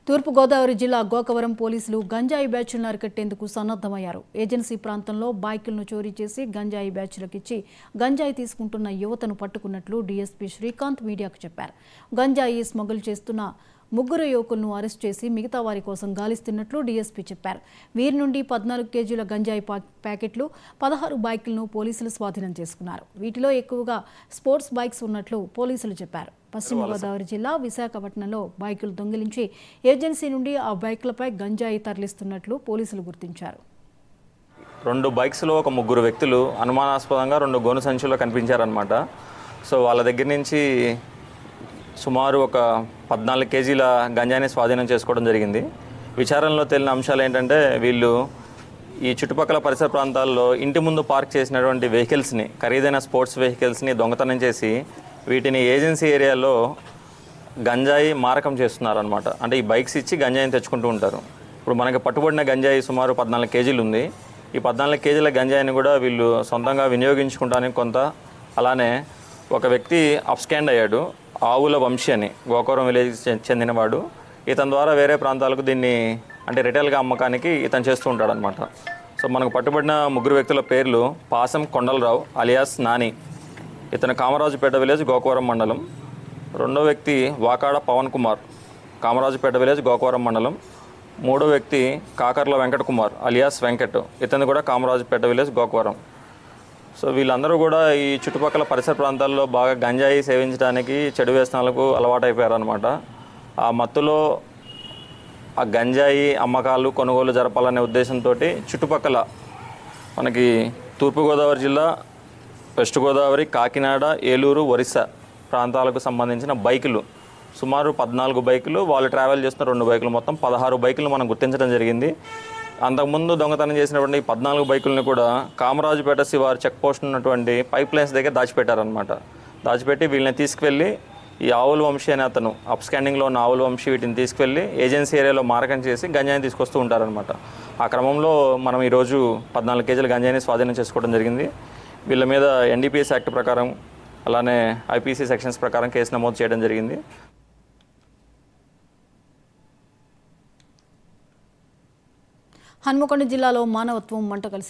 తూర్పుగోదావరి జిల్లా గోకవరం పోలీసులు గంజాయి బ్యాచ్లను అరికట్టేందుకు సన్నద్ధమయ్యారు. ఏజెన్సీ ప్రాంతంలో బైకులను చోరీ చేసి గంజాయి బ్యాచ్లకిచ్చి గంజాయి తీసుకుంటున్న యువతను పట్టుకున్నట్లు డీఎస్పీ శ్రీకాంత్ మీడియాకు చెప్పారు. గంజాయి స్మగుల్ చేస్తున్న ముగ్గురు యువకులను అరెస్ట్ చేసి మిగతా వారి కోసం గాలిస్తున్నట్లు డీఎస్పీ చెప్పారు. వీరి నుండి 14 కేజీల గంజాయి ప్యాకెట్లు, 16 బైకులను పోలీసులు స్వాధీనం చేసుకున్నారు. వీటిలో ఎక్కువగా స్పోర్ట్స్ బైక్స్ ఉన్నట్లు పోలీసులు చెప్పారు. పశ్చిమ గోదావరి జిల్లా విశాఖపట్నంలో బైకులు దొంగిలించి ఏజెన్సీ నుండి ఆ బైకులపై గంజాయి తరలిస్తున్నట్లు పోలీసులు గుర్తించారు. 2 బైక్స్లో ఒక 3 వ్యక్తులు అనుమానాస్పదంగా 2 గోను సంచుల్లో కనిపించారనమాట. సో వాళ్ళ దగ్గర నుంచి సుమారు ఒక 14 కేజీల గంజాయిని స్వాధీనం చేసుకోవడం జరిగింది. విచారణలో తేలిన అంశాలు ఏంటంటే వీళ్ళు ఈ చుట్టుపక్కల పరిసర ప్రాంతాల్లో ఇంటి ముందు పార్క్ చేసినటువంటి వెహికల్స్ని, ఖరీదైన స్పోర్ట్స్ వెహికల్స్ని దొంగతనం చేసి వీటిని ఏజెన్సీ ఏరియాలో గంజాయి మారకం చేస్తున్నారనమాట. అంటే ఈ బైక్స్ ఇచ్చి గంజాయిని తెచ్చుకుంటూ ఉంటారు. ఇప్పుడు మనకి పట్టుబడిన గంజాయి సుమారు 14 కేజీలు ఉంది. ఈ 14 కేజీల గంజాయిని కూడా వీళ్ళు సొంతంగా వినియోగించుకుంటానికి కొంత, అలానే ఒక వ్యక్తి అప్స్కాండ్ అయ్యాడు, ఆవుల వంశీ అని, గోకవరం విలేజ్ చెందినవాడు. ఇతని ద్వారా వేరే ప్రాంతాలకు దీన్ని అంటే రిటైల్గా అమ్మకానికి ఇతను చేస్తూ ఉంటాడనమాట. సో మనకు పట్టుబడిన 3 వ్యక్తుల పేర్లు పాసం కొండలరావు అలియాస్ నాని, ఇతను కామరాజుపేట విలేజ్ గోకవరం మండలం. రెండో వ్యక్తి వాకాడ పవన్ కుమార్, కామరాజుపేట విలేజ్ గోకవరం మండలం. మూడో వ్యక్తి కాకర్ల వెంకట కుమార్ అలియాస్ వెంకట్, ఇతను కూడా కామరాజుపేట విలేజ్ గోకవరం. సో వీళ్ళందరూ కూడా ఈ చుట్టుపక్కల పరిసర ప్రాంతాల్లో బాగా గంజాయి సేవించడానికి, చెడు వ్యసనాలకు అలవాటైపోయారనమాట. ఆ మత్తులో ఆ గంజాయి అమ్మకాలు, కొనుగోలు జరపాలనే ఉద్దేశంతో చుట్టుపక్కల మనకి తూర్పుగోదావరి జిల్లా, వెస్ట్ గోదావరి, కాకినాడ, ఏలూరు, ఒరిస్సా ప్రాంతాలకు సంబంధించిన బైకులు సుమారు 14 బైకులు, వాళ్ళు ట్రావెల్ చేస్తున్న 2 బైకులు, మొత్తం 16 బైకులు మనం గుర్తించడం జరిగింది. అంతకుముందు దొంగతనం చేసినటువంటి 14 బైకులను కూడా కామరాజుపేట శివారు చెక్ పోస్ట్ ఉన్నటువంటి పైప్ లైన్స్ దగ్గర దాచిపెట్టారనమాట. దాచిపెట్టి వీళ్ళని తీసుకువెళ్ళి ఈ ఆవుల వంశీ అనే అతను, అప్స్కాండింగ్లో ఉన్న ఆవుల వంశీ వీటిని తీసుకువెళ్ళి ఏజెన్సీ ఏరియాలో మారకం చేసి గంజాయిని తీసుకొస్తూ ఉంటారనమాట. ఆ క్రమంలో మనం ఈరోజు 14 కేజీల గంజాయిని స్వాధీనం చేసుకోవడం జరిగింది. వీళ్ళ మీద ఎన్డీపీఎస్ యాక్ట్ ప్రకారం, అలానే ఐపీసీ సెక్షన్స్ ప్రకారం కేసు నమోదు చేయడం జరిగింది. హన్మకొండ జిల్లాలో మానవత్వం మంట కలిసి